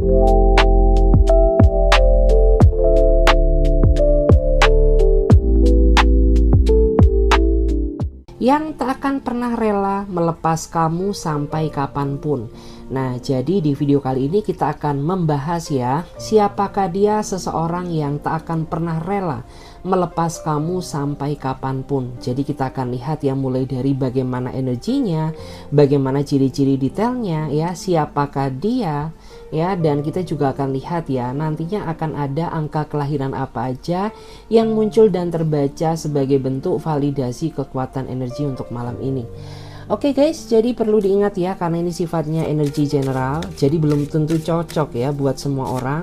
Yang tak akan pernah rela melepas kamu sampai kapanpun. Nah, jadi di video kali ini kita akan membahas ya, siapakah dia seseorang yang tak akan pernah rela melepas kamu sampai kapanpun. Jadi kita akan lihat ya, mulai dari bagaimana energinya, bagaimana ciri-ciri detailnya ya, siapakah dia ya, dan kita juga akan lihat ya, nantinya akan ada angka kelahiran apa aja yang muncul dan terbaca sebagai bentuk validasi kekuatan energi untuk malam ini. Oke guys, jadi perlu diingat ya, karena ini sifatnya energi general, jadi belum tentu cocok ya buat semua orang.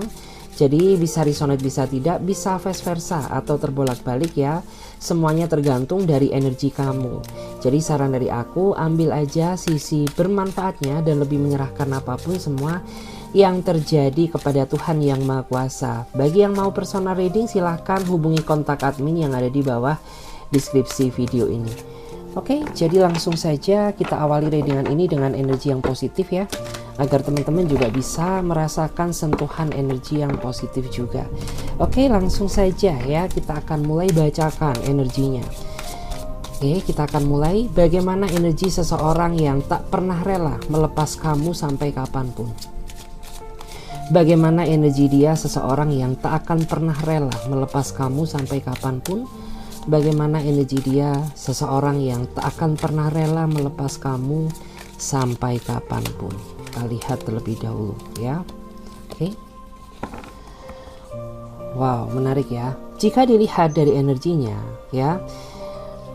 Jadi bisa resonate, bisa tidak, bisa vice versa atau terbolak-balik ya. Semuanya tergantung dari energi kamu. Jadi saran dari aku, ambil aja sisi bermanfaatnya dan lebih menyerahkan apapun semua yang terjadi kepada Tuhan Yang Maha Kuasa. Bagi yang mau personal reading, silahkan hubungi kontak admin yang ada di bawah deskripsi video ini. Oke, jadi langsung saja kita awali readingan ini dengan energi yang positif ya, agar teman-teman juga bisa merasakan sentuhan energi yang positif juga. Oke, langsung saja ya, kita akan mulai bacakan energinya. Oke, kita akan mulai. Bagaimana energi seseorang yang tak pernah rela melepas kamu sampai kapanpun. Bagaimana energi dia seseorang yang tak akan pernah rela melepas kamu sampai kapanpun. Bagaimana energi dia seseorang yang tak akan pernah rela melepas kamu sampai kapanpun. Kita lihat terlebih dahulu ya. Oke. Wow, menarik ya. Jika dilihat dari energinya ya,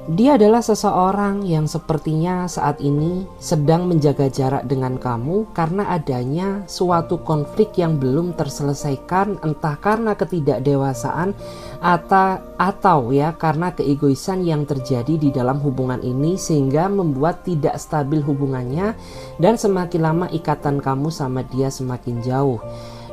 dia adalah seseorang yang sepertinya saat ini sedang menjaga jarak dengan kamu karena adanya suatu konflik yang belum terselesaikan, entah karena ketidakdewasaan atau ya karena keegoisan yang terjadi di dalam hubungan ini, sehingga membuat tidak stabil hubungannya dan semakin lama ikatan kamu sama dia semakin jauh.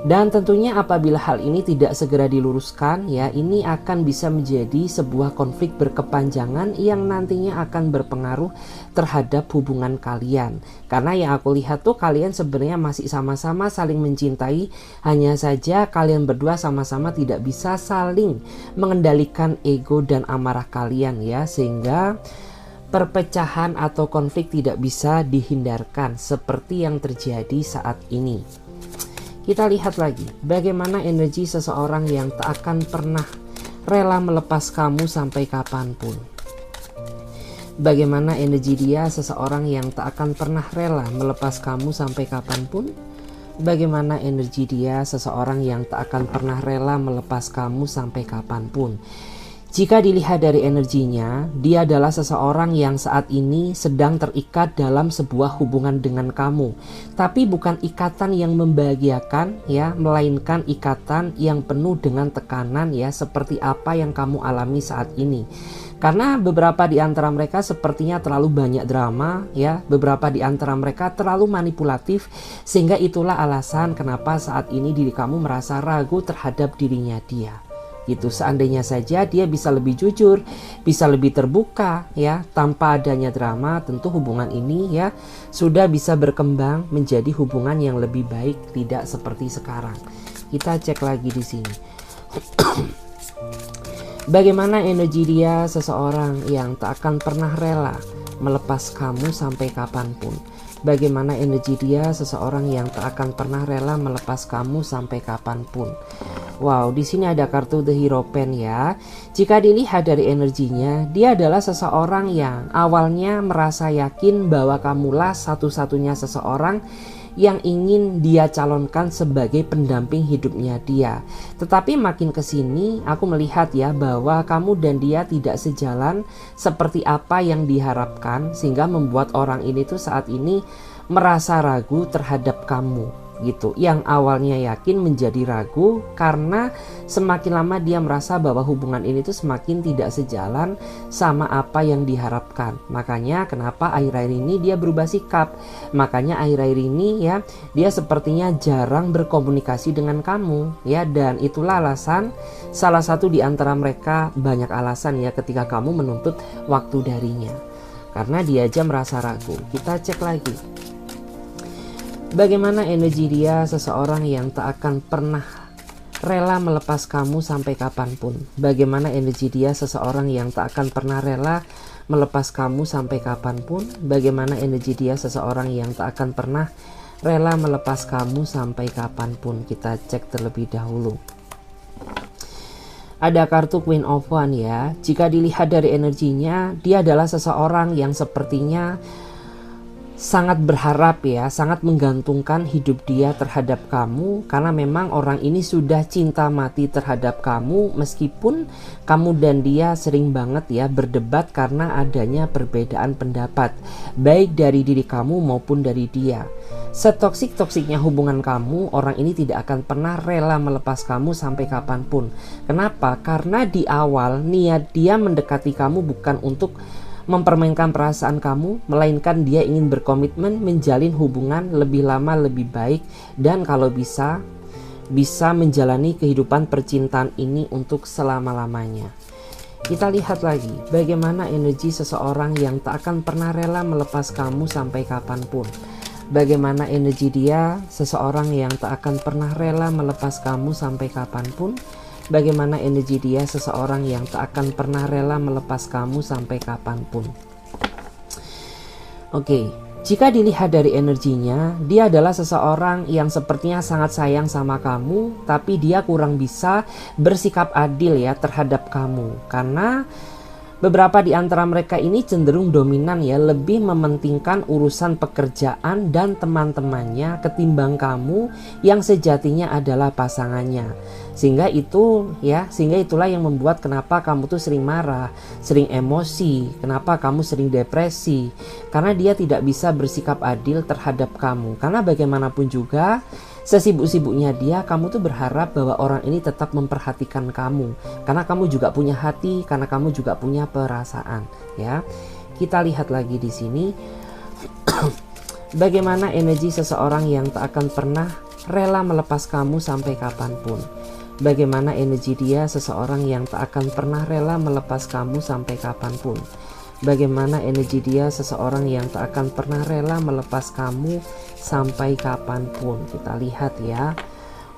Dan tentunya apabila hal ini tidak segera diluruskan ya, ini akan bisa menjadi sebuah konflik berkepanjangan yang nantinya akan berpengaruh terhadap hubungan kalian. Karena yang aku lihat tuh kalian sebenarnya masih sama-sama saling mencintai, hanya saja kalian berdua sama-sama tidak bisa saling mengendalikan ego dan amarah kalian ya, sehingga perpecahan atau konflik tidak bisa dihindarkan seperti yang terjadi saat ini. Kita lihat lagi bagaimana energi seseorang yang tak akan pernah rela melepas kamu sampai kapanpun. Bagaimana energi dia seseorang yang tak akan pernah rela melepas kamu sampai kapanpun. Bagaimana energi dia seseorang yang tak akan pernah rela melepas kamu sampai kapanpun. Jika dilihat dari energinya, dia adalah seseorang yang saat ini sedang terikat dalam sebuah hubungan dengan kamu. Tapi bukan ikatan yang membahagiakan ya, melainkan ikatan yang penuh dengan tekanan ya, seperti apa yang kamu alami saat ini. Karena beberapa di antara mereka sepertinya terlalu banyak drama ya, beberapa di antara mereka terlalu manipulatif, sehingga itulah alasan kenapa saat ini diri kamu merasa ragu terhadap dirinya dia. Gitu, seandainya saja dia bisa lebih jujur, bisa lebih terbuka ya, tanpa adanya drama, tentu hubungan ini ya sudah bisa berkembang menjadi hubungan yang lebih baik, tidak seperti sekarang. Kita cek lagi di sini. Bagaimana energi dia seseorang yang tak akan pernah rela melepas kamu sampai kapanpun. Bagaimana energi dia seseorang yang tak akan pernah rela melepas kamu sampai kapanpun. Wow, di sini ada kartu The Hierophant ya. Jika dilihat dari energinya, dia adalah seseorang yang awalnya merasa yakin bahwa kamulah satu-satunya seseorang yang ingin dia calonkan sebagai pendamping hidupnya dia. Tetapi makin kesini aku melihat ya bahwa kamu dan dia tidak sejalan seperti apa yang diharapkan, sehingga membuat orang ini tuh saat ini merasa ragu terhadap kamu gitu. Yang awalnya yakin menjadi ragu karena semakin lama dia merasa bahwa hubungan ini tuh semakin tidak sejalan sama apa yang diharapkan. Makanya kenapa akhir-akhir ini dia berubah sikap. Makanya akhir-akhir ini ya dia sepertinya jarang berkomunikasi dengan kamu ya, dan itulah alasan, salah satu di antara mereka, banyak alasan ya ketika kamu menuntut waktu darinya. Karena dia aja merasa ragu. Kita cek lagi. Bagaimana energi dia? Seseorang yang tak akan pernah rela melepas kamu sampai kapanpun. Bagaimana energi dia? Seseorang yang tak akan pernah rela melepas kamu sampai kapanpun. Bagaimana energi dia? Seseorang yang tak akan pernah rela melepas kamu sampai kapanpun. Kita cek terlebih dahulu. Ada kartu Queen of Wands ya. Jika dilihat dari energinya, dia adalah seseorang yang sepertinya sangat berharap ya, sangat menggantungkan hidup dia terhadap kamu, karena memang orang ini sudah cinta mati terhadap kamu, meskipun kamu dan dia sering banget ya berdebat karena adanya perbedaan pendapat, baik dari diri kamu maupun dari dia. Setoksik-toksiknya hubungan kamu, orang ini tidak akan pernah rela melepas kamu sampai kapanpun. Kenapa? Karena di awal niat dia mendekati kamu bukan untuk mempermainkan perasaan kamu, melainkan dia ingin berkomitmen menjalin hubungan lebih lama lebih baik, dan kalau bisa menjalani kehidupan percintaan ini untuk selama-lamanya. Kita lihat lagi bagaimana energi seseorang yang tak akan pernah rela melepas kamu sampai kapanpun. Bagaimana energi dia? Seseorang yang tak akan pernah rela melepas kamu sampai kapanpun. Bagaimana energi dia? Seseorang yang tak akan pernah rela melepas kamu sampai kapanpun. Oke, jika dilihat dari energinya, dia adalah seseorang yang sepertinya sangat sayang sama kamu, tapi dia kurang bisa bersikap adil ya terhadap kamu. Karena beberapa di antara mereka ini cenderung dominan ya, lebih mementingkan urusan pekerjaan dan teman-temannya ketimbang kamu yang sejatinya adalah pasangannya. Sehingga itulah yang membuat kenapa kamu tuh sering marah, sering emosi, kenapa kamu sering depresi. Karena dia tidak bisa bersikap adil terhadap kamu. Karena bagaimanapun juga, sesibuk-sibuknya dia, kamu tuh berharap bahwa orang ini tetap memperhatikan kamu, karena kamu juga punya hati, karena kamu juga punya perasaan ya. Kita lihat lagi di sini bagaimana energi seseorang yang tak akan pernah rela melepas kamu sampai kapanpun. Bagaimana energi dia? Seseorang yang tak akan pernah rela melepas kamu sampai kapanpun. Bagaimana energi dia? Seseorang yang tak akan pernah rela melepas kamu sampai kapanpun. Kita lihat ya.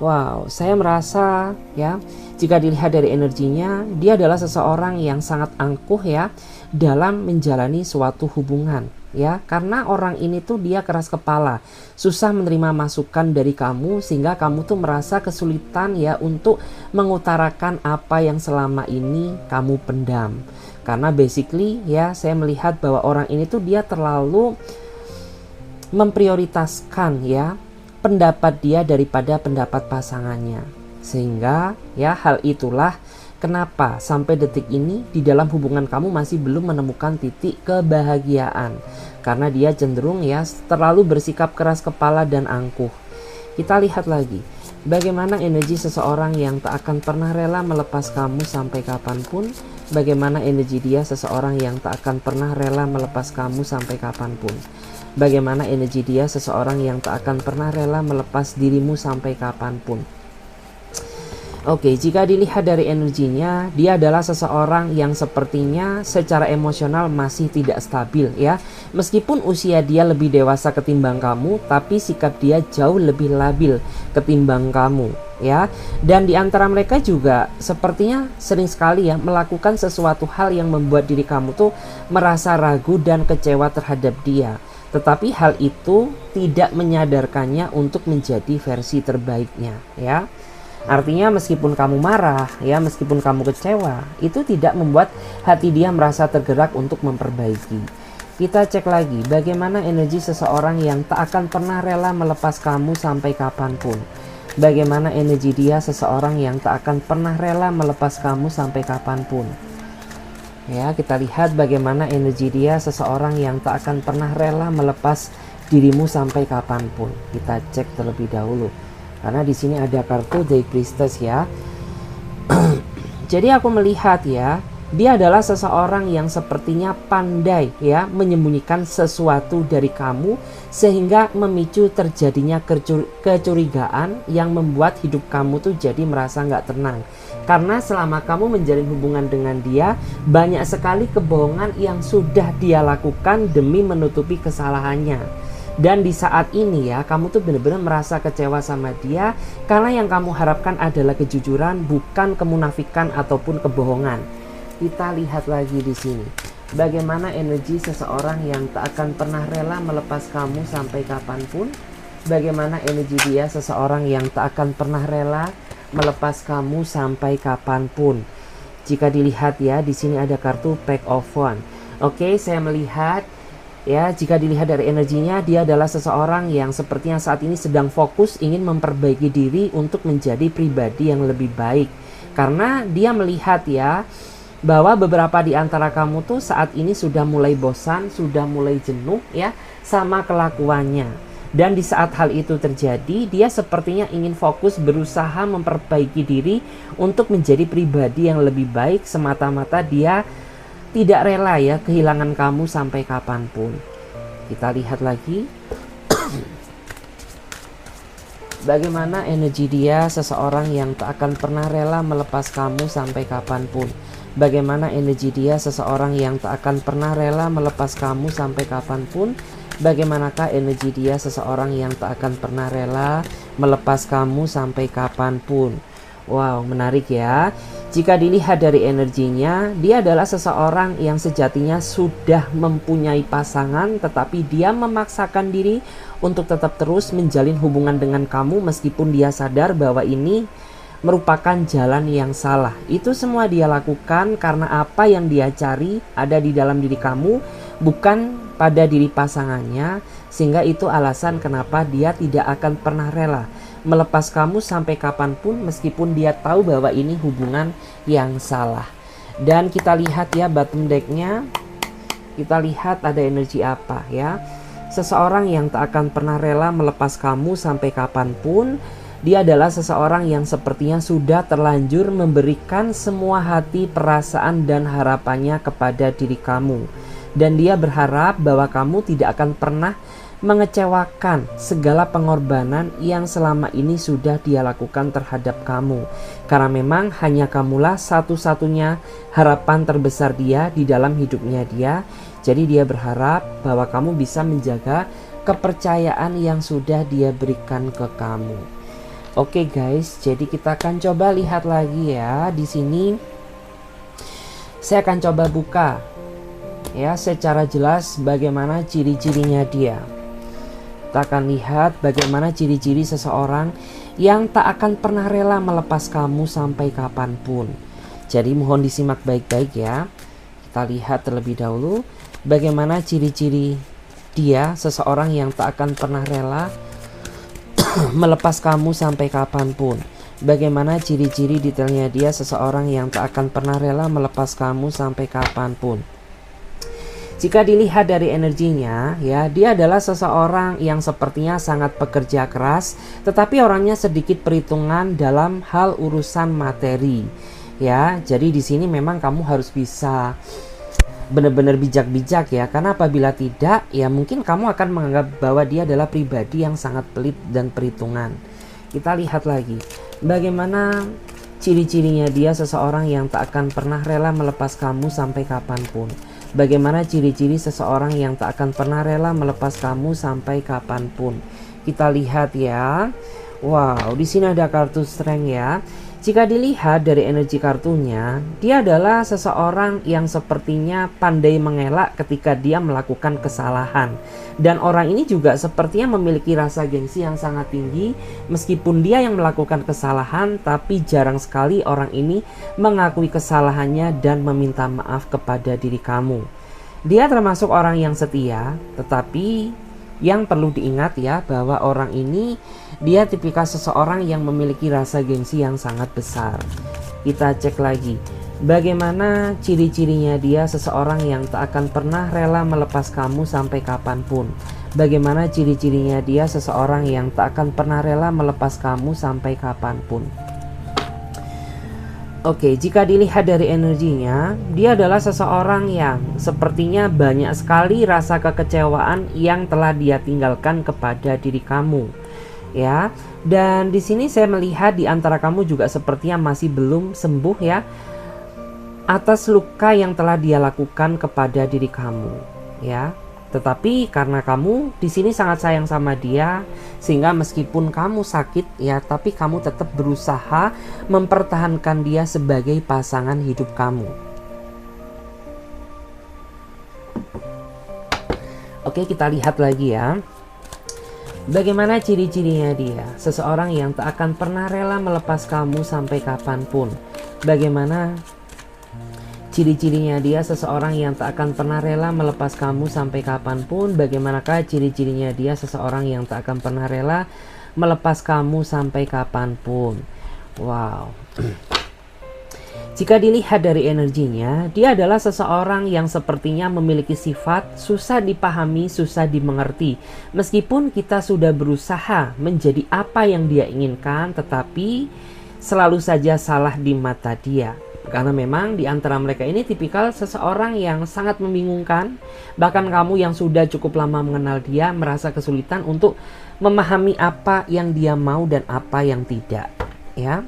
Wow, saya merasa ya, jika dilihat dari energinya, dia adalah seseorang yang sangat angkuh ya dalam menjalani suatu hubungan ya. Karena orang ini tuh dia keras kepala, susah menerima masukan dari kamu, sehingga kamu tuh merasa kesulitan ya untuk mengutarakan apa yang selama ini kamu pendam. Karena basically ya, saya melihat bahwa orang ini tuh dia terlalu memprioritaskan ya pendapat dia daripada pendapat pasangannya. Sehingga ya, hal itulah kenapa sampai detik ini di dalam hubungan kamu masih belum menemukan titik kebahagiaan. Karena dia cenderung ya terlalu bersikap keras kepala dan angkuh. Kita lihat lagi bagaimana energi seseorang yang tak akan pernah rela melepas kamu sampai kapanpun. Bagaimana energi dia? Seseorang yang tak akan pernah rela melepas kamu sampai kapanpun. Bagaimana energi dia? Seseorang yang tak akan pernah rela melepas dirimu sampai kapanpun. Oke, jika dilihat dari energinya, dia adalah seseorang yang sepertinya secara emosional masih tidak stabil ya. Meskipun usia dia lebih dewasa ketimbang kamu, tapi sikap dia jauh lebih labil ketimbang kamu ya. Dan di antara mereka juga sepertinya sering sekali ya melakukan sesuatu hal yang membuat diri kamu tuh merasa ragu dan kecewa terhadap dia. Tetapi hal itu tidak menyadarkannya untuk menjadi versi terbaiknya ya. Artinya meskipun kamu marah ya, meskipun kamu kecewa, itu tidak membuat hati dia merasa tergerak untuk memperbaiki. Kita cek lagi bagaimana energi seseorang yang tak akan pernah rela melepas kamu sampai kapanpun. Bagaimana energi dia? Seseorang yang tak akan pernah rela melepas kamu sampai kapanpun. Ya, kita lihat bagaimana energi dia? Seseorang yang tak akan pernah rela melepas dirimu sampai kapanpun. Kita cek terlebih dahulu. Karena di sini ada kartu The Priestess ya. Jadi aku melihat ya, dia adalah seseorang yang sepertinya pandai ya menyembunyikan sesuatu dari kamu, sehingga memicu terjadinya kecurigaan yang membuat hidup kamu tuh jadi merasa nggak tenang. Karena selama kamu menjalin hubungan dengan dia, banyak sekali kebohongan yang sudah dia lakukan demi menutupi kesalahannya. Dan di saat ini ya, kamu tuh benar-benar merasa kecewa sama dia karena yang kamu harapkan adalah kejujuran, bukan kemunafikan ataupun kebohongan. Kita lihat lagi di sini. Bagaimana energi seseorang yang tak akan pernah rela melepas kamu sampai kapanpun? Bagaimana energi dia seseorang yang tak akan pernah rela melepas kamu sampai kapanpun? Jika dilihat ya, di sini ada kartu Pack of Wands. Oke, saya melihat ya, jika dilihat dari energinya, dia adalah seseorang yang sepertinya saat ini sedang fokus ingin memperbaiki diri untuk menjadi pribadi yang lebih baik. Karena dia melihat ya, bahwa beberapa di antara kamu tuh saat ini sudah mulai bosan, sudah mulai jenuh ya sama kelakuannya. Dan di saat hal itu terjadi, dia sepertinya ingin fokus berusaha memperbaiki diri untuk menjadi pribadi yang lebih baik, semata-mata dia tidak rela ya kehilangan kamu sampai kapanpun. Kita lihat lagi. Bagaimana energi dia seseorang yang tak akan pernah rela melepas kamu sampai kapanpun? Bagaimana energi dia seseorang yang tak akan pernah rela melepas kamu sampai kapanpun? Bagaimanakah energi dia seseorang yang tak akan pernah rela melepas kamu sampai kapanpun? Wow, menarik ya. Jika dilihat dari energinya, dia adalah seseorang yang sejatinya sudah mempunyai pasangan, tetapi dia memaksakan diri untuk tetap terus menjalin hubungan dengan kamu meskipun dia sadar bahwa ini merupakan jalan yang salah. Itu semua dia lakukan karena apa yang dia cari ada di dalam diri kamu, bukan pada diri pasangannya, sehingga itu alasan kenapa dia tidak akan pernah rela melepas kamu sampai kapanpun meskipun dia tahu bahwa ini hubungan yang salah. Dan kita lihat ya bottom decknya, kita lihat ada energi apa ya. Seseorang yang tak akan pernah rela melepas kamu sampai kapanpun, dia adalah seseorang yang sepertinya sudah terlanjur memberikan semua hati, perasaan, dan harapannya kepada diri kamu. Dan dia berharap bahwa kamu tidak akan pernah mengecewakan segala pengorbanan yang selama ini sudah dia lakukan terhadap kamu. Karena memang hanya kamulah satu-satunya harapan terbesar dia di dalam hidupnya dia. Jadi dia berharap bahwa kamu bisa menjaga kepercayaan yang sudah dia berikan ke kamu. Oke guys, jadi kita akan coba lihat lagi ya. Di sini saya akan coba buka ya secara jelas bagaimana ciri-cirinya dia. Kita akan lihat bagaimana ciri-ciri seseorang yang tak akan pernah rela melepas kamu sampai kapanpun. Jadi mohon disimak baik-baik ya. Kita lihat terlebih dahulu bagaimana ciri-ciri dia, seseorang yang tak akan pernah rela melepas kamu sampai kapanpun. Bagaimana ciri-ciri detailnya dia, seseorang yang tak akan pernah rela melepas kamu sampai kapanpun. Jika dilihat dari energinya ya, dia adalah seseorang yang sepertinya sangat pekerja keras, tetapi orangnya sedikit perhitungan dalam hal urusan materi ya. Jadi di sini memang kamu harus bisa benar-benar bijak-bijak ya, karena apabila tidak ya mungkin kamu akan menganggap bahwa dia adalah pribadi yang sangat pelit dan perhitungan. Kita lihat lagi bagaimana ciri-cirinya dia, seseorang yang tak akan pernah rela melepas kamu sampai kapanpun. Bagaimana ciri-ciri seseorang yang tak akan pernah rela melepas kamu sampai kapanpun. Kita lihat ya. Wow, di sini ada kartu Strength ya. Jika dilihat dari energi kartunya, dia adalah seseorang yang sepertinya pandai mengelak ketika dia melakukan kesalahan. Dan orang ini juga sepertinya memiliki rasa gengsi yang sangat tinggi. Meskipun dia yang melakukan kesalahan, tapi jarang sekali orang ini mengakui kesalahannya dan meminta maaf kepada diri kamu. Dia termasuk orang yang setia, tetapi yang perlu diingat ya bahwa orang ini dia tipikal seseorang yang memiliki rasa gengsi yang sangat besar. Kita cek lagi bagaimana ciri-cirinya dia, seseorang yang tak akan pernah rela melepas kamu sampai kapanpun. Bagaimana ciri-cirinya dia, seseorang yang tak akan pernah rela melepas kamu sampai kapanpun. Oke, jika dilihat dari energinya, dia adalah seseorang yang sepertinya banyak sekali rasa kekecewaan yang telah dia tinggalkan kepada diri kamu. Ya, dan di sini saya melihat di antara kamu juga sepertinya masih belum sembuh ya atas luka yang telah dia lakukan kepada diri kamu. Ya, Tetapi karena kamu di sini sangat sayang sama dia, sehingga meskipun kamu sakit ya, tapi kamu tetap berusaha mempertahankan dia sebagai pasangan hidup kamu. Oke, kita lihat lagi ya. Bagaimana ciri-cirinya dia? Seseorang yang tak akan pernah rela melepas kamu sampai kapanpun. Bagaimana ciri-cirinya dia? Seseorang yang tak akan pernah rela melepas kamu sampai kapanpun. Bagaimanakah ciri-cirinya dia? Seseorang yang tak akan pernah rela melepas kamu sampai kapanpun. Wow. Jika dilihat dari energinya, dia adalah seseorang yang sepertinya memiliki sifat susah dipahami, susah dimengerti. Meskipun kita sudah berusaha menjadi apa yang dia inginkan, tetapi selalu saja salah di mata dia. Karena memang di antara mereka ini tipikal seseorang yang sangat membingungkan. Bahkan kamu yang sudah cukup lama mengenal dia merasa kesulitan untuk memahami apa yang dia mau dan apa yang tidak. Ya,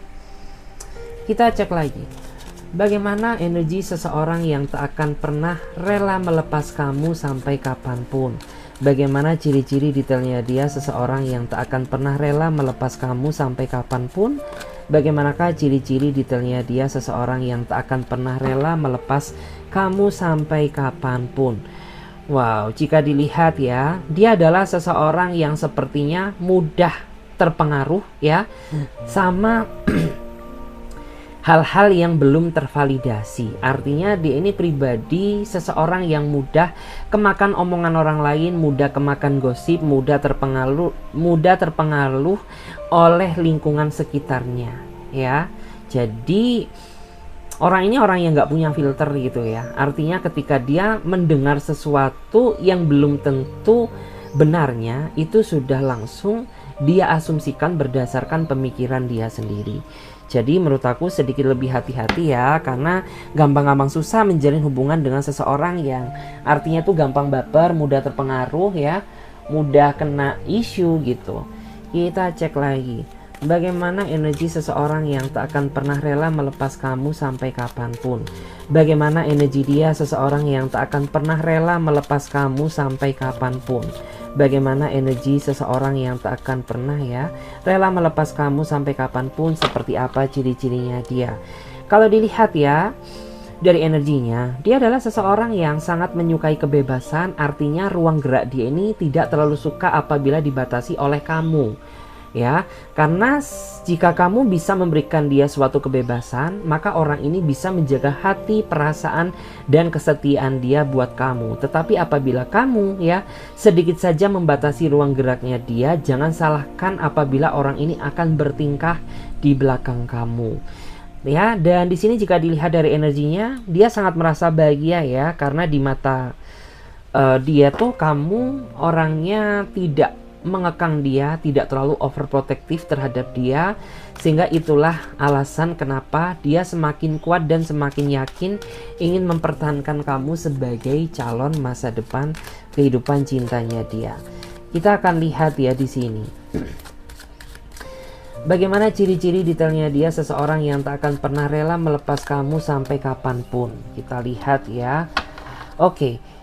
kita cek lagi. Bagaimana energi seseorang yang tak akan pernah rela melepas kamu sampai kapanpun? Bagaimana ciri-ciri detailnya dia? Seseorang yang tak akan pernah rela melepas kamu sampai kapanpun. Bagaimanakah ciri-ciri detailnya dia? Seseorang yang tak akan pernah rela melepas kamu sampai kapanpun. Wow, jika dilihat ya, dia adalah seseorang yang sepertinya mudah terpengaruh ya sama hal-hal yang belum tervalidasi. Artinya dia ini pribadi seseorang yang mudah kemakan omongan orang lain, mudah kemakan gosip, mudah terpengaruh oleh lingkungan sekitarnya ya. Jadi orang ini orang yang nggak punya filter gitu ya. Artinya ketika dia mendengar sesuatu yang belum tentu benarnya, itu sudah langsung dia asumsikan berdasarkan pemikiran dia sendiri. Jadi menurut aku sedikit lebih hati-hati ya, karena gampang-gampang susah menjalin hubungan dengan seseorang yang artinya tuh gampang baper, mudah terpengaruh ya, mudah kena isu gitu. Kita cek lagi. Bagaimana energi seseorang yang tak akan pernah rela melepas kamu sampai kapanpun? Bagaimana energi dia? Seseorang yang tak akan pernah rela melepas kamu sampai kapanpun. Bagaimana energi seseorang yang tak akan pernah ya rela melepas kamu sampai kapanpun? Seperti apa ciri-cirinya dia? Kalau dilihat ya dari energinya, dia adalah seseorang yang sangat menyukai kebebasan. Artinya ruang gerak dia ini tidak terlalu suka apabila dibatasi oleh kamu ya, karena jika kamu bisa memberikan dia suatu kebebasan, maka orang ini bisa menjaga hati, perasaan, dan kesetiaan dia buat kamu. Tetapi apabila kamu ya sedikit saja membatasi ruang geraknya dia, jangan salahkan apabila orang ini akan bertingkah di belakang kamu ya. Dan di sini jika dilihat dari energinya, dia sangat merasa bahagia ya, karena di mata dia tuh kamu orangnya tidak mengekang dia, tidak terlalu overprotective terhadap dia, sehingga itulah alasan kenapa dia semakin kuat dan semakin yakin ingin mempertahankan kamu sebagai calon masa depan kehidupan cintanya dia. Kita akan lihat ya di sini. Bagaimana ciri-ciri detailnya dia? Seseorang yang tak akan pernah rela melepas kamu sampai kapanpun. Kita lihat ya. Oke.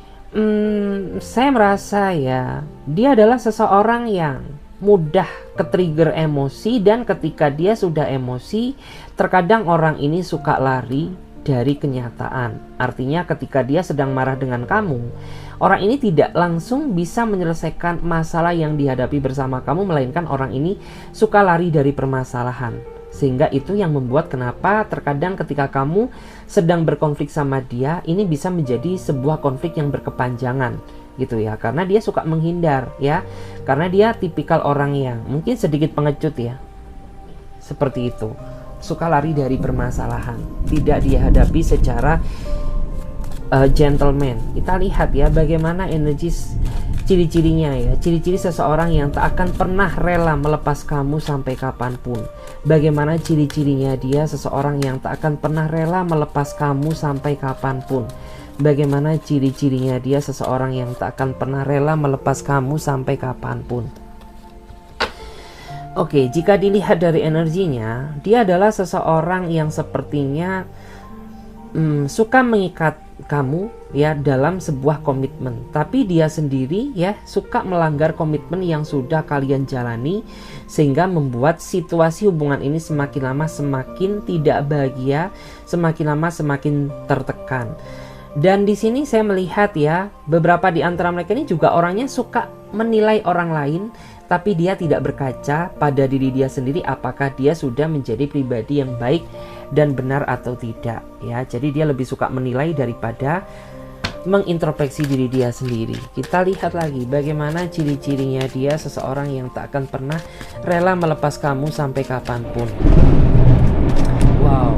Saya merasa ya dia adalah seseorang yang mudah ke-trigger emosi, dan ketika dia sudah emosi terkadang orang ini suka lari dari kenyataan. Artinya ketika dia sedang marah dengan kamu, orang ini tidak langsung bisa menyelesaikan masalah yang dihadapi bersama kamu, melainkan orang ini suka lari dari permasalahan. Sehingga itu yang membuat kenapa terkadang ketika kamu sedang berkonflik sama dia, ini bisa menjadi sebuah konflik yang berkepanjangan gitu ya, karena dia suka menghindar ya, karena dia tipikal orang yang mungkin sedikit pengecut ya, seperti itu, suka lari dari permasalahan, tidak dihadapi secara gentleman. Kita lihat ya bagaimana energi ciri-cirinya ya, ciri-ciri seseorang yang tak akan pernah rela melepas kamu sampai kapanpun. Bagaimana ciri-cirinya dia? Seseorang yang tak akan pernah rela melepas kamu sampai kapanpun. Bagaimana ciri-cirinya dia? Seseorang yang tak akan pernah rela melepas kamu sampai kapanpun. Oke, jika dilihat dari energinya, dia adalah seseorang yang sepertinya suka mengikat kamu ya dalam sebuah komitmen, tapi dia sendiri ya suka melanggar komitmen yang sudah kalian jalani, sehingga membuat situasi hubungan ini semakin lama semakin tidak bahagia, semakin lama semakin tertekan. Dan di sini saya melihat ya, beberapa di antara mereka ini juga orangnya suka menilai orang lain, tapi dia tidak berkaca pada diri dia sendiri apakah dia sudah menjadi pribadi yang baik dan benar atau tidak ya. Jadi dia lebih suka menilai daripada mengintrospeksi diri dia sendiri. Kita lihat lagi bagaimana ciri-cirinya dia seseorang yang tak akan pernah rela melepas kamu sampai kapanpun. Wow,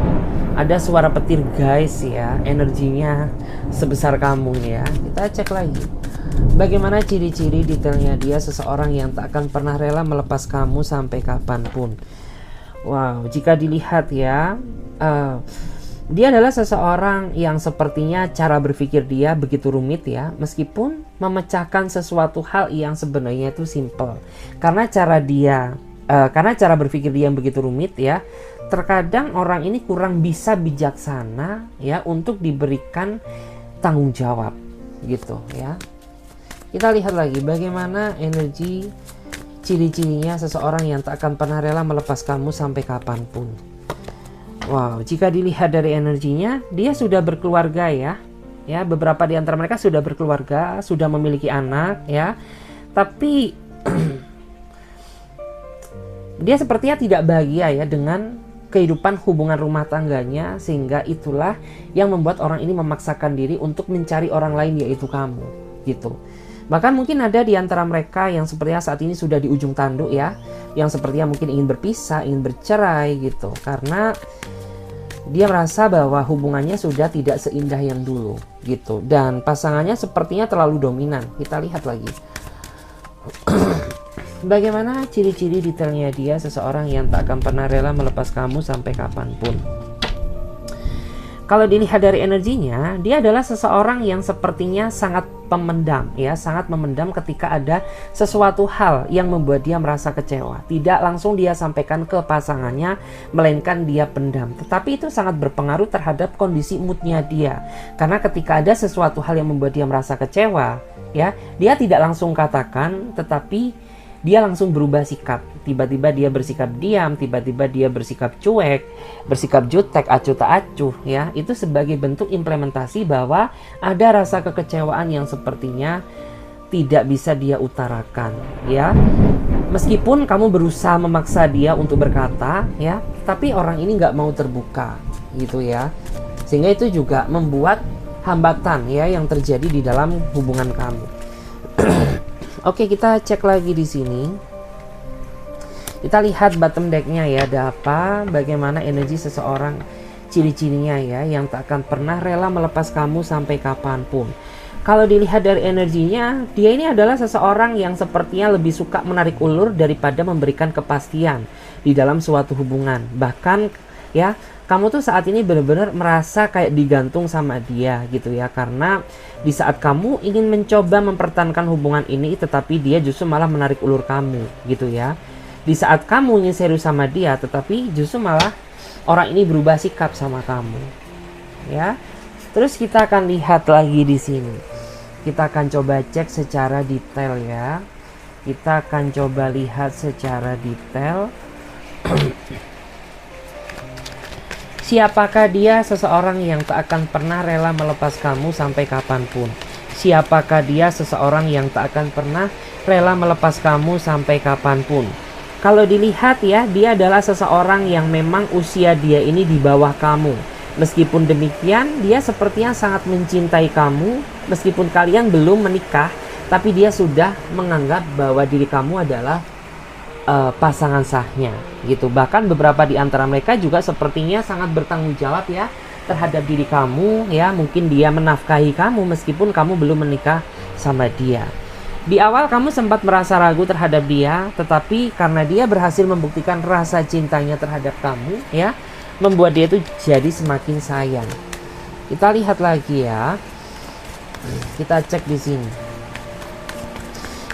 ada suara petir guys ya, energinya sebesar kamu ya. Kita cek lagi bagaimana ciri-ciri detailnya dia seseorang yang tak akan pernah rela melepas kamu sampai kapanpun. Wow, jika dilihat ya, dia adalah seseorang yang sepertinya cara berpikir dia begitu rumit ya, meskipun memecahkan sesuatu hal yang sebenarnya itu simple. Karena cara berpikir dia yang begitu rumit ya, terkadang orang ini kurang bisa bijaksana ya untuk diberikan tanggung jawab gitu ya. Kita lihat lagi bagaimana energi ciri-cirinya seseorang yang tak akan pernah rela melepas kamu sampai kapanpun. Wow, jika dilihat dari energinya, dia sudah berkeluarga ya. Ya, beberapa di antara mereka sudah berkeluarga, sudah memiliki anak ya. Tapi dia sepertinya tidak bahagia ya dengan kehidupan hubungan rumah tangganya, sehingga itulah yang membuat orang ini memaksakan diri untuk mencari orang lain, yaitu kamu gitu. Bahkan mungkin ada di antara mereka yang sepertinya saat ini sudah di ujung tanduk ya, yang sepertinya mungkin ingin berpisah, ingin bercerai gitu, karena dia merasa bahwa hubungannya sudah tidak seindah yang dulu gitu, dan pasangannya sepertinya terlalu dominan. Kita lihat lagi bagaimana ciri-ciri detailnya dia seseorang yang tak akan pernah rela melepas kamu sampai kapanpun. Kalau dilihat dari energinya, dia adalah seseorang yang sepertinya sangat pemendam ya, sangat memendam ketika ada sesuatu hal yang membuat dia merasa kecewa. Tidak langsung dia sampaikan ke pasangannya, melainkan dia pendam. Tetapi itu sangat berpengaruh terhadap kondisi moodnya dia. Karena ketika ada sesuatu hal yang membuat dia merasa kecewa, ya, dia tidak langsung katakan, tetapi dia langsung berubah sikap. Tiba-tiba dia bersikap diam, tiba-tiba dia bersikap cuek, bersikap jutek, acuh tak acuh ya. Itu sebagai bentuk implementasi bahwa ada rasa kekecewaan yang sepertinya tidak bisa dia utarakan ya. Meskipun kamu berusaha memaksa dia untuk berkata ya, tapi orang ini nggak mau terbuka gitu ya. Sehingga itu juga membuat hambatan ya yang terjadi di dalam hubungan kamu. Oke, kita cek lagi di sini. Kita lihat bottom decknya ya, ada apa, bagaimana energi seseorang, ciri-cirinya ya, yang tak akan pernah rela melepas kamu sampai kapanpun. Kalau dilihat dari energinya, dia ini adalah seseorang yang sepertinya lebih suka menarik ulur daripada memberikan kepastian di dalam suatu hubungan. Bahkan ya, kamu tuh saat ini benar-benar merasa kayak digantung sama dia gitu ya, karena di saat kamu ingin mencoba mempertahankan hubungan ini, tetapi dia justru malah menarik ulur kamu gitu ya. Di saat kamu ingin serius sama dia, tetapi justru malah orang ini berubah sikap sama kamu ya. Terus kita akan lihat lagi di sini. Kita akan coba cek secara detail ya. Kita akan coba lihat secara detail. Siapakah dia seseorang yang tak akan pernah rela melepas kamu sampai kapanpun? Siapakah dia seseorang yang tak akan pernah rela melepas kamu sampai kapanpun? Kalau dilihat ya, dia adalah seseorang yang memang usia dia ini di bawah kamu. Meskipun demikian, dia sepertinya sangat mencintai kamu. Meskipun kalian belum menikah, tapi dia sudah menganggap bahwa diri kamu adalah pasangan sahnya gitu. Bahkan beberapa di antara mereka juga sepertinya sangat bertanggung jawab ya terhadap diri kamu ya. Mungkin dia menafkahi kamu meskipun kamu belum menikah sama dia. Di awal kamu sempat merasa ragu terhadap dia, tetapi karena dia berhasil membuktikan rasa cintanya terhadap kamu ya, membuat dia itu jadi semakin sayang. Kita lihat lagi ya. Kita cek di sini.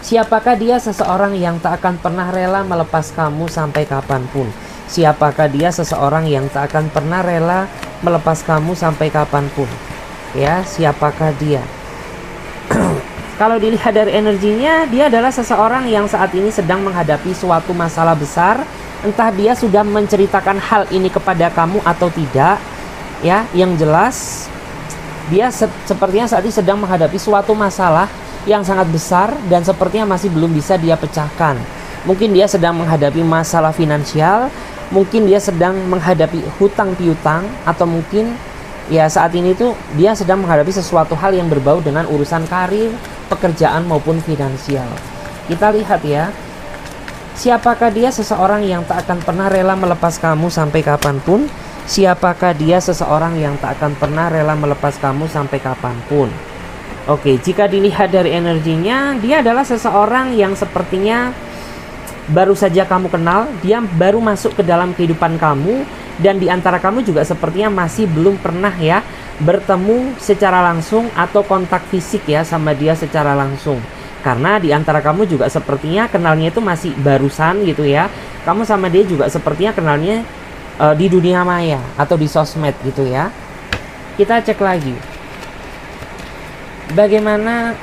Siapakah dia seseorang yang tak akan pernah rela melepas kamu sampai kapanpun? Siapakah dia seseorang yang tak akan pernah rela melepas kamu sampai kapanpun? ya, siapakah dia? Kalau dilihat dari energinya, dia adalah seseorang yang saat ini sedang menghadapi suatu masalah besar. Entah dia sudah menceritakan hal ini kepada kamu atau tidak, ya. Yang jelas dia sepertinya saat ini sedang menghadapi suatu masalah yang sangat besar dan sepertinya masih belum bisa dia pecahkan. Mungkin dia sedang menghadapi masalah finansial, mungkin dia sedang menghadapi hutang piutang, atau mungkin ya saat ini tuh dia sedang menghadapi sesuatu hal yang berbau dengan urusan karir, pekerjaan maupun finansial. Kita lihat ya, siapakah dia? Seseorang yang tak akan pernah rela melepas kamu sampai kapanpun. Siapakah dia? Seseorang yang tak akan pernah rela melepas kamu sampai kapanpun. Oke, jika dilihat dari energinya, dia adalah seseorang yang sepertinya baru saja kamu kenal, dia baru masuk ke dalam kehidupan kamu, dan di antara kamu juga sepertinya masih belum pernah ya bertemu secara langsung atau kontak fisik ya sama dia secara langsung. Karena di antara kamu juga sepertinya kenalnya itu masih barusan gitu ya. Kamu sama dia juga sepertinya kenalnya di dunia maya atau di sosmed gitu ya. Kita cek lagi. Bagaimana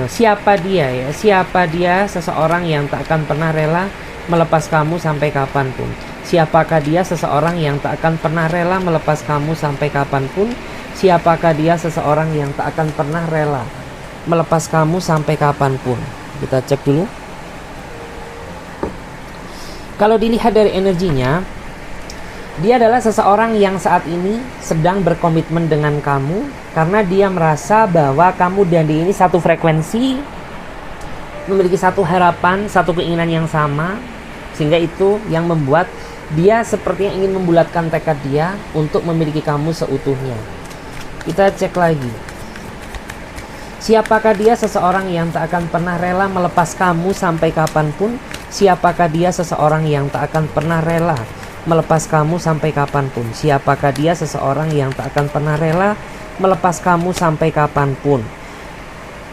siapa dia ya? Siapa dia? Seseorang yang tak akan pernah rela melepas kamu sampai kapanpun. Siapakah dia? Seseorang yang tak akan pernah rela melepas kamu sampai kapanpun. Siapakah dia? Seseorang yang tak akan pernah rela melepas kamu sampai kapanpun. Kita cek dulu. Kalau dilihat dari energinya, dia adalah seseorang yang saat ini sedang berkomitmen dengan kamu karena dia merasa bahwa kamu dan dia ini satu frekuensi, memiliki satu harapan, satu keinginan yang sama, sehingga itu yang membuat dia sepertinya ingin membulatkan tekad dia untuk memiliki kamu seutuhnya. Kita cek lagi. Siapakah dia? Seseorang yang tak akan pernah rela melepas kamu sampai kapanpun. Siapakah dia? Seseorang yang tak akan pernah rela melepas kamu sampai kapanpun. Siapakah dia? Seseorang yang tak akan pernah rela melepas kamu sampai kapanpun.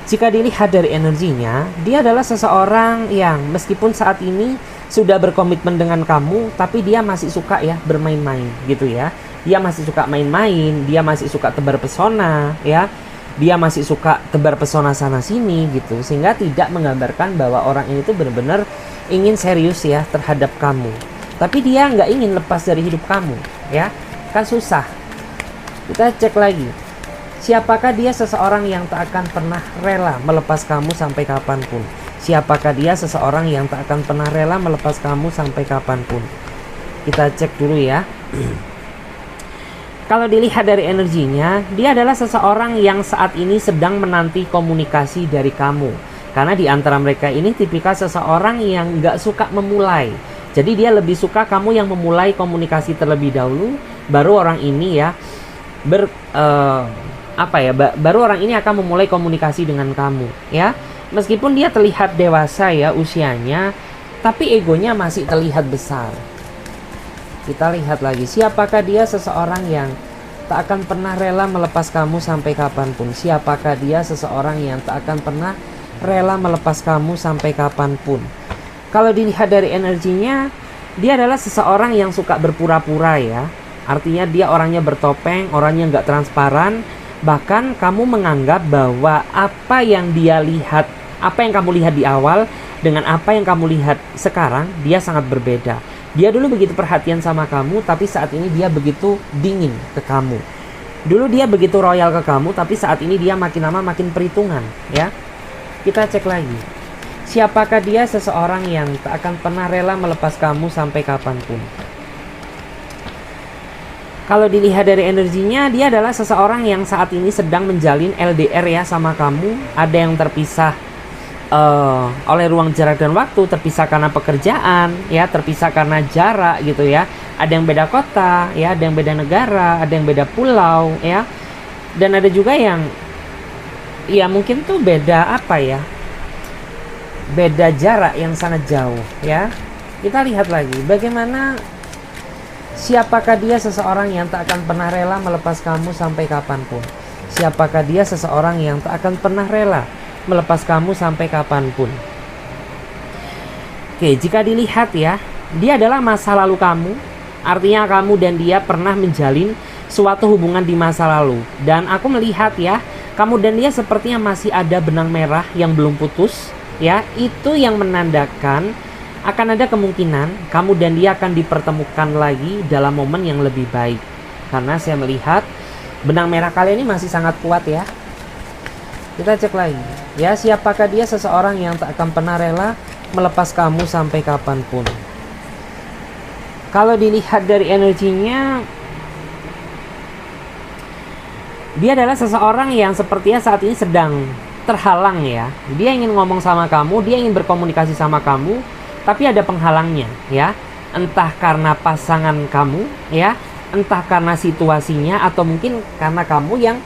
Jika dilihat dari energinya, dia adalah seseorang yang meskipun saat ini sudah berkomitmen dengan kamu, tapi dia masih suka ya bermain-main gitu ya. Dia masih suka main-main, dia masih suka tebar pesona ya. Dia masih suka tebar pesona sana sini gitu, sehingga tidak menggambarkan bahwa orang ini tuh benar-benar ingin serius ya terhadap kamu. Tapi dia nggak ingin lepas dari hidup kamu, ya kan susah. Kita cek lagi. Siapakah dia? Seseorang yang tak akan pernah rela melepas kamu sampai kapanpun. Siapakah dia? Seseorang yang tak akan pernah rela melepas kamu sampai kapanpun. Kita cek dulu ya. Kalau dilihat dari energinya, dia adalah seseorang yang saat ini sedang menanti komunikasi dari kamu. Karena di antara mereka ini tipikal seseorang yang nggak suka memulai. Jadi dia lebih suka kamu yang memulai komunikasi terlebih dahulu, baru orang ini ya baru orang ini akan memulai komunikasi dengan kamu ya. Meskipun dia terlihat dewasa ya usianya, tapi egonya masih terlihat besar. Kita lihat lagi. Siapakah dia? Seseorang yang tak akan pernah rela melepas kamu sampai kapanpun. Siapakah dia? Seseorang yang tak akan pernah rela melepas kamu sampai kapanpun. Kalau dilihat dari energinya, dia adalah seseorang yang suka berpura-pura ya. Artinya dia orangnya bertopeng, orangnya nggak transparan. Bahkan kamu menganggap bahwa apa yang dia lihat, apa yang kamu lihat di awal dengan apa yang kamu lihat sekarang, dia sangat berbeda. Dia dulu begitu perhatian sama kamu, tapi saat ini dia begitu dingin ke kamu. Dulu dia begitu royal ke kamu, tapi saat ini dia makin lama makin perhitungan ya. Kita cek lagi. Siapakah dia? Seseorang yang tak akan pernah rela melepas kamu sampai kapanpun. Kalau dilihat dari energinya, dia adalah seseorang yang saat ini sedang menjalin LDR ya sama kamu. Ada yang terpisah oleh ruang jarak dan waktu, terpisah karena pekerjaan ya, terpisah karena jarak gitu ya. Ada yang beda kota ya, ada yang beda negara, ada yang beda pulau ya. Dan ada juga yang ya mungkin tuh beda apa ya, beda jarak yang sangat jauh ya. Kita lihat lagi bagaimana. Siapakah dia? Seseorang yang tak akan pernah rela melepas kamu sampai kapanpun. Siapakah dia? Seseorang yang tak akan pernah rela melepas kamu sampai kapanpun. Oke, jika dilihat ya, dia adalah masa lalu kamu. Artinya kamu dan dia pernah menjalin suatu hubungan di masa lalu. Dan aku melihat ya, kamu dan dia sepertinya masih ada benang merah yang belum putus ya. Itu yang menandakan akan ada kemungkinan kamu dan dia akan dipertemukan lagi dalam momen yang lebih baik. Karena saya melihat benang merah kalian ini masih sangat kuat ya. Kita cek lagi ya, siapakah dia? Seseorang yang tak akan pernah rela melepas kamu sampai kapanpun. Kalau dilihat dari energinya, dia adalah seseorang yang sepertinya saat ini sedang terhalang ya. Dia ingin ngomong sama kamu, dia ingin berkomunikasi sama kamu, tapi ada penghalangnya ya. Entah karena pasangan kamu ya, entah karena situasinya, atau mungkin karena kamu yang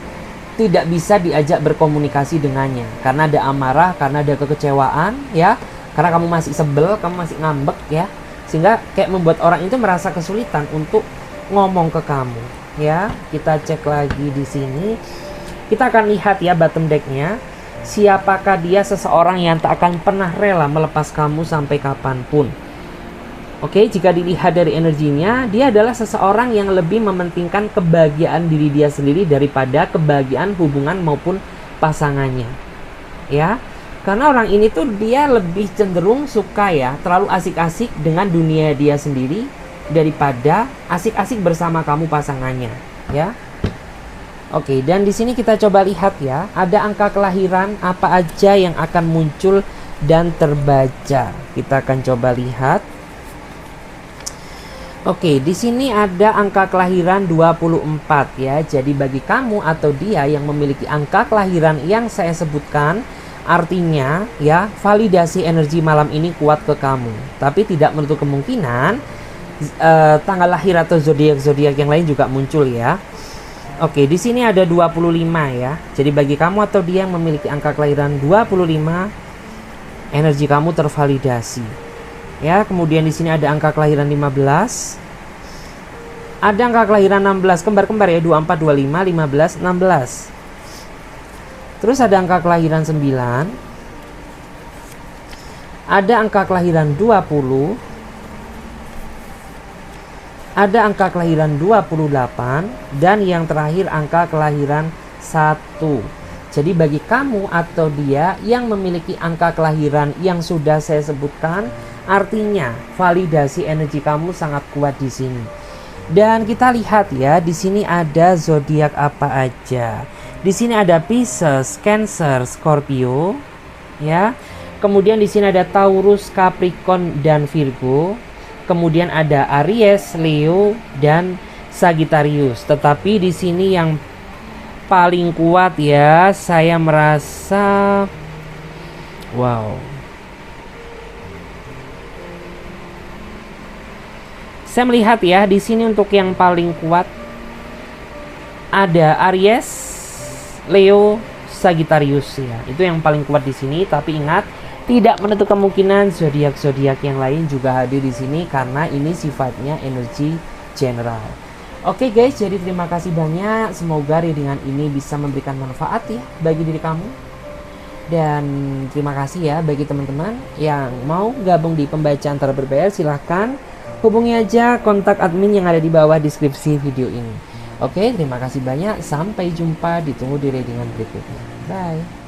tidak bisa diajak berkomunikasi dengannya. Karena ada amarah, karena ada kekecewaan ya. Karena kamu masih sebel, kamu masih ngambek ya. Sehingga kayak membuat orang itu merasa kesulitan untuk ngomong ke kamu ya. Kita cek lagi di sini. Kita akan lihat ya bottom decknya. Siapakah dia? Seseorang yang tak akan pernah rela melepas kamu sampai kapanpun. Oke, jika dilihat dari energinya, dia adalah seseorang yang lebih mementingkan kebahagiaan diri dia sendiri daripada kebahagiaan hubungan maupun pasangannya. Ya, karena orang ini tuh dia lebih cenderung suka ya, terlalu asik-asik dengan dunia dia sendiri daripada asik-asik bersama kamu pasangannya, ya. Oke, dan di sini kita coba lihat ya, ada angka kelahiran apa aja yang akan muncul dan terbaca. Kita akan coba lihat. Oke, di sini ada angka kelahiran 24 ya. Jadi bagi kamu atau dia yang memiliki angka kelahiran yang saya sebutkan, artinya ya validasi energi malam ini kuat ke kamu. Tapi tidak menutup kemungkinan tanggal lahir atau zodiak-zodiak yang lain juga muncul ya. Oke, di sini ada 25 ya. Jadi bagi kamu atau dia yang memiliki angka kelahiran 25, energi kamu tervalidasi. Ya, kemudian di sini ada angka kelahiran 15. Ada angka kelahiran 16, kembar-kembar ya, 24, 25, 15, 16. Terus ada angka kelahiran 9. Ada angka kelahiran 20. Ada angka kelahiran 28 dan yang terakhir angka kelahiran 1. Jadi bagi kamu atau dia yang memiliki angka kelahiran yang sudah saya sebutkan, artinya validasi energi kamu sangat kuat di sini. Dan kita lihat ya, di sini ada zodiak apa aja. Di sini ada Pisces, Cancer, Scorpio, ya. Kemudian di sini ada Taurus, Capricorn dan Virgo. Kemudian ada Aries, Leo dan Sagittarius. Tetapi di sini yang paling kuat ya, saya merasa wow. Saya melihat ya di sini untuk yang paling kuat ada Aries, Leo, Sagittarius ya. Itu yang paling kuat di sini. Tapi ingat, tidak menutup kemungkinan zodiak-zodiak yang lain juga hadir di sini karena ini sifatnya energi general. Oke guys, jadi terima kasih banyak. Semoga readingan ini bisa memberikan manfaat ya bagi diri kamu. Dan terima kasih ya bagi teman-teman yang mau gabung di pembacaan tarot berbayar, silahkan hubungi aja kontak admin yang ada di bawah deskripsi video ini. Oke, terima kasih banyak. Sampai jumpa, ditunggu di readingan berikutnya. Bye.